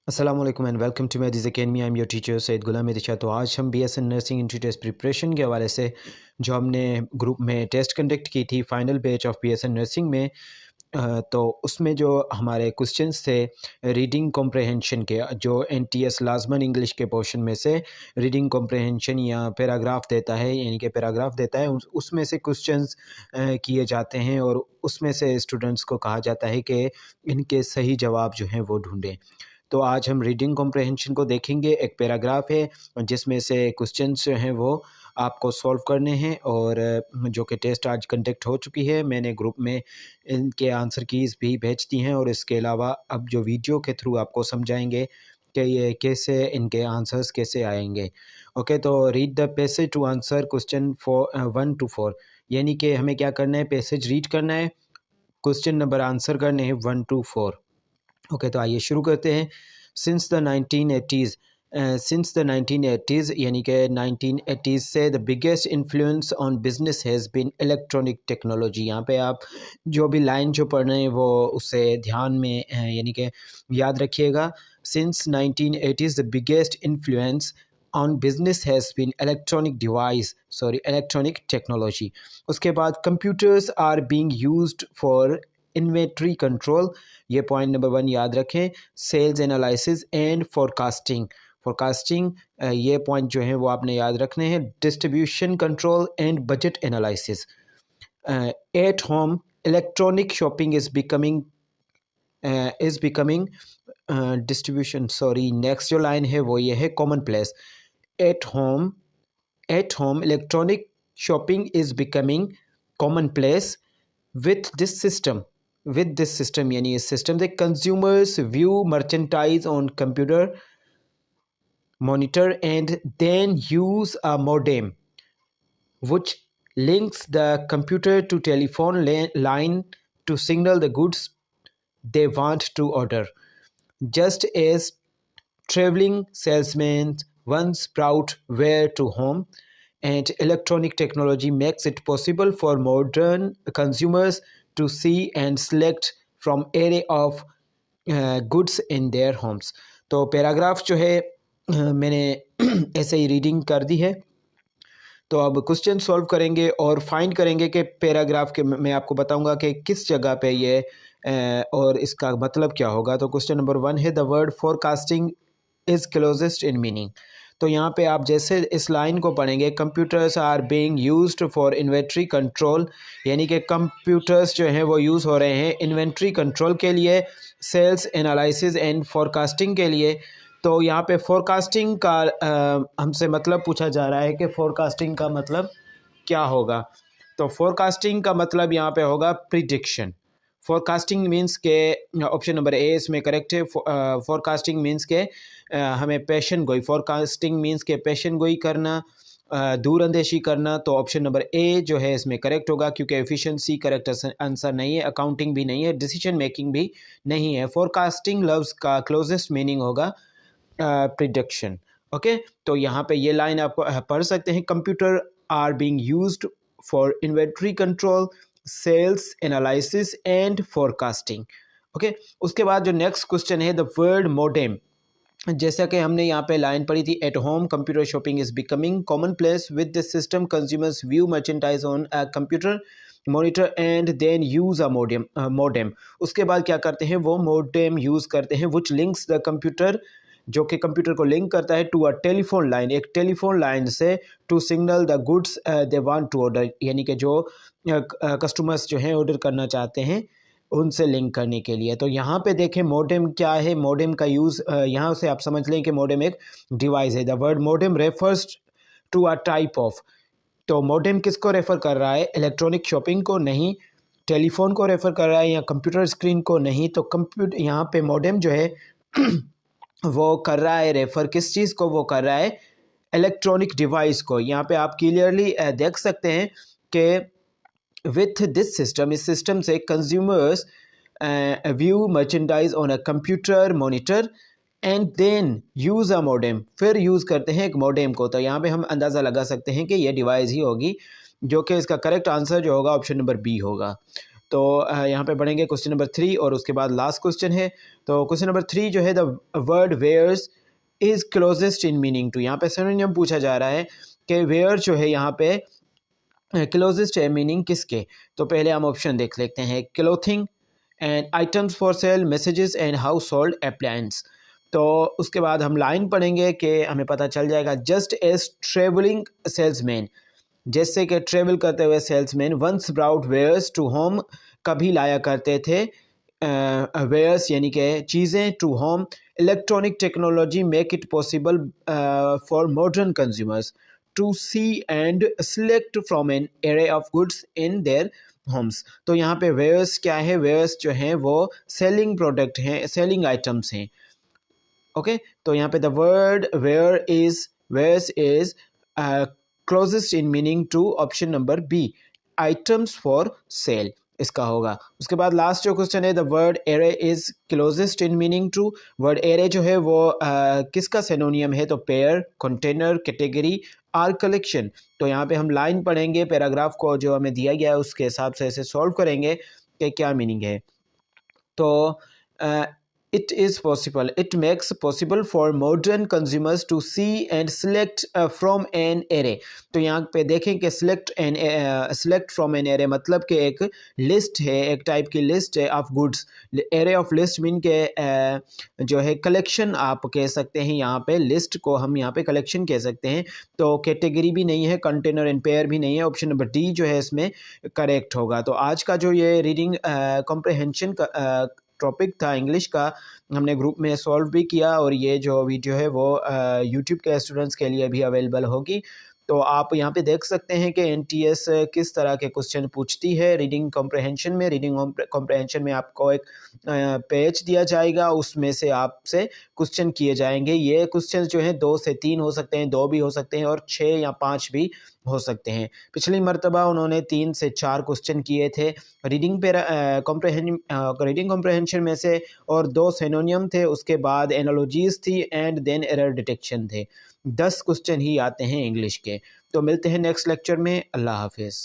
अस्सलाम वालेकुम and welcome to my this academy. I am your teacher Syed Ghulam Irshad. तो आज हम BSN nursing entry test preparation के हवाले से जो हमने ग्रुप में टेस्ट कंडक्ट की थी final batch of BSN nursing में, तो उसमें जो हमारे क्वेश्चंस थे रीडिंग कॉम्प्रहेंशन के, जो एनटीएस लाजमन इंग्लिश के पोर्शन में से रीडिंग कॉम्प्रहेंशन या पैराग्राफ देता है, यानी कि पैराग्राफ देता है, उसमें से क्वेश्चंस किए जाते हैं और उसमें से स्टूडेंट्स को कहा जाता है कि इनके सही जवाब जो हैं वो ढूंढें। तो आज हम रीडिंग कॉम्प्रहेंशन को देखेंगे। एक पैराग्राफ है जिसमें से क्वेश्चंस जो हैं वो आपको सॉल्व करने हैं और जो कि टेस्ट आज कंडक्ट हो चुकी है, मैंने ग्रुप में इनके आंसर कीज़ भी भेज दी हैं और इसके अलावा अब जो वीडियो के थ्रू आपको समझाएंगे कि ये कैसे इनके आंसर्स कैसे आएंगे। ओके, तो read the passage to answer question 1 to 4, यानी कि हमें क्या करना है, पैसेज रीड करना है, क्वेश्चन नंबर आंसर करने हैं 1 to 4। ओके, तो आइए शुरू करते हैं। सिंस द 1980s यानी कि 1980s से the biggest influence on business has been electronic technology. यहाँ पे आप जो भी लाइन जो पढ़ रहे हैं वो उसे ध्यान में यानी कि याद रखिएगा। Since 1980s the biggest influence on business has been electronic technology. उसके बाद computers are being used for inventory control, ये पॉइंट नंबर 1 याद रखें। सेल्स एनालिसिस एंड फोरकास्टिंग ये पॉइंट जो है वो आपने याद रखने हैं। Distribution control and budget analysis. At home electronic shopping is becoming distribution next जो लाइन है वो ये है common place. At home electronic shopping is becoming common place with this system यानी इस सिस्टम से consumers view merchandise on computer monitor and then use a modem which links the computer to telephone line to signal the goods they want to order. Just as traveling salesmen once brought ware to home, and electronic technology makes it possible for modern consumers to see and select from array of goods in their homes. तो paragraph जो है मैंने ऐसे ही reading कर दी है। तो अब question solve करेंगे और फाइंड करेंगे कि पैराग्राफ के मैं आपको बताऊंगा कि किस जगह पे ये और इसका मतलब क्या होगा। तो क्वेश्चन नंबर 1 है the word forecasting is closest in meaning. तो यहाँ पे आप जैसे इस लाइन को पढ़ेंगे, computers are being used for inventory control, यानी कि कंप्यूटर्स जो हैं वो यूज़ हो रहे हैं इन्वेंट्री कंट्रोल के लिए, सेल्स एनालिसिस एंड फोरकास्टिंग के लिए। तो यहाँ पे फोरकास्टिंग का हमसे मतलब पूछा जा रहा है कि फोरकास्टिंग का मतलब क्या होगा। तो फोरकास्टिंग का मतलब यहाँ पे होगा प्रिडिक्शन। फोरकास्टिंग मीन्स के ऑप्शन नंबर ए इसमें करेक्ट है। फोरकास्टिंग मीन्स के हमें पेशन गोई, फोरकास्टिंग मीन्स के पेशन गोई करना, दूर अंदेशी करना। तो ऑप्शन नंबर ए जो है इसमें करेक्ट होगा, क्योंकि एफिशिएंसी करेक्ट आंसर नहीं है, अकाउंटिंग भी नहीं है, डिसीजन मेकिंग भी नहीं है। फोरकास्टिंग लफ्ज़ का क्लोजेस्ट मीनिंग होगा प्रिडिक्शन। ओके, तो यहाँ पे ये लाइन आपको पढ़ सकते हैं, computer are being used for inventory control, sales analysis and forecasting. Okay, उसके बाद जो नेक्स्ट क्वेश्चन है द वर्ड मोडेम। जैसा कि हमने यहाँ पे लाइन पढ़ी थी, at home computer shopping is becoming common place with this system consumers view merchandise on a computer monitor and then use a modem. उसके बाद क्या करते हैं, वो मोडेम यूज करते हैं विच लिंक्स द कंप्यूटर, जो कि कंप्यूटर को लिंक करता है टू अ टेलीफोन लाइन, एक टेलीफोन लाइन से, to signal the goods they want to order, यानी कि जो कस्टमर्स जो हैं ऑर्डर करना चाहते हैं उनसे लिंक करने के लिए। तो यहाँ पे देखें मोडेम क्या है। मोडेम का यूज़ यहाँ से आप समझ लें कि मोडेम एक डिवाइस है। The word modem refers to a type of, तो मोडेम किसको रेफ़र कर रहा है, इलेक्ट्रॉनिक शॉपिंग को नहीं, टेलीफोन को रेफ़र कर रहा है या कंप्यूटर स्क्रीन को नहीं। तो कंप्यूटर यहाँ पे मोडेम जो है वो कर रहा है रेफ़र किस चीज़ को, वो कर रहा है इलेक्ट्रॉनिक डिवाइस को। यहाँ पे आप क्लियरली देख सकते हैं कि विथ दिस सिस्टम, इस सिस्टम से consumers view merchandise on a computer monitor and then use a modem, फिर यूज़ करते हैं एक मोडेम को। तो यहाँ पे हम अंदाज़ा लगा सकते हैं कि ये डिवाइस ही होगी, जो कि इसका करेक्ट आंसर जो होगा ऑप्शन नंबर बी होगा। तो यहाँ पे बढ़ेंगे क्वेश्चन नंबर 3 और उसके बाद लास्ट क्वेश्चन है। तो क्वेश्चन नंबर 3 जो है the word wares is closest in meaning to, यहाँ पे सिनोनिम पूछा जा रहा है कि वेयर जो है यहाँ पे क्लोजेस्ट है मीनिंग किसके। तो पहले हम ऑप्शन देख लेते हैं, clothing and items for cell, messages and house hold appliance. तो उसके बाद हम लाइन पढ़ेंगे कि हमें पता चल जाएगा, जस्ट एज ट्रेवलिंग सेल्समैन, जैसे कि ट्रेवल करते हुए salesman once brought wares to home, कभी लाया करते थे वेयर्स यानी कि चीज़ें to home. Electronic technology make it possible for modern consumers to see and select from an array of goods in their homes. तो यहाँ पे वेयर्स क्या है, वेयर्स जो हैं वो सेलिंग प्रोडक्ट हैं, सेलिंग आइटम्स हैं। ओके तो यहाँ पे the word wares is closest in meaning to option number B, items for sale इसका होगा। उसके बाद लास्ट जो क्वेश्चन है, the word array is closest in meaning to, word array जो है वो किसका सिनोनियम है, तो pair, container, category, or collection. तो यहाँ पे हम लाइन पढ़ेंगे, पैराग्राफ को जो हमें दिया गया है उसके हिसाब से इसे सॉल्व करेंगे कि क्या मीनिंग है। तो it is possible, it makes possible for modern consumers to see and select from an array। तो यहाँ पे देखें कि select from an array मतलब कि एक लिस्ट है, एक टाइप की लिस्ट है of goods. Array of list mean के जो है कलेक्शन आप कह सकते हैं, यहाँ पे लिस्ट को हम यहाँ पे कलेक्शन कह सकते हैं। तो कैटेगरी भी नहीं है, कंटेनर एंड पेयर भी नहीं है, ऑप्शन नंबर डी जो है इसमें करेक्ट होगा। तो आज का जो ये रीडिंग कॉम्प्रहेंशन का टॉपिक था इंग्लिश का, हमने ग्रुप में सॉल्व भी किया और ये जो वीडियो है वो यूट्यूब के स्टूडेंट्स के लिए भी अवेलेबल होगी। तो आप यहाँ पे देख सकते हैं कि एनटीएस किस तरह के क्वेश्चन पूछती है रीडिंग कॉम्प्रहेंशन में। रीडिंग कॉम्प्रहेंशन में आपको एक पेज दिया जाएगा, उसमें से आपसे क्वेश्चन किए जाएंगे। ये क्वेश्चन जो हैं 2 से 3 हो सकते हैं, 2 भी हो सकते हैं और 6 या 5 भी हो सकते हैं। पिछली मर्तबा उन्होंने 3 से 4 क्वेश्चन किए थे रीडिंग कॉम्प्रहेंशन में से, और 2 सिनोनियम थे, उसके बाद एनालॉजीज थी एंड देन एरर डिटेक्शन थे। 10 क्वेश्चन ही आते हैं इंग्लिश के। तो मिलते हैं नेक्स्ट लेक्चर में। अल्लाह हाफिज़।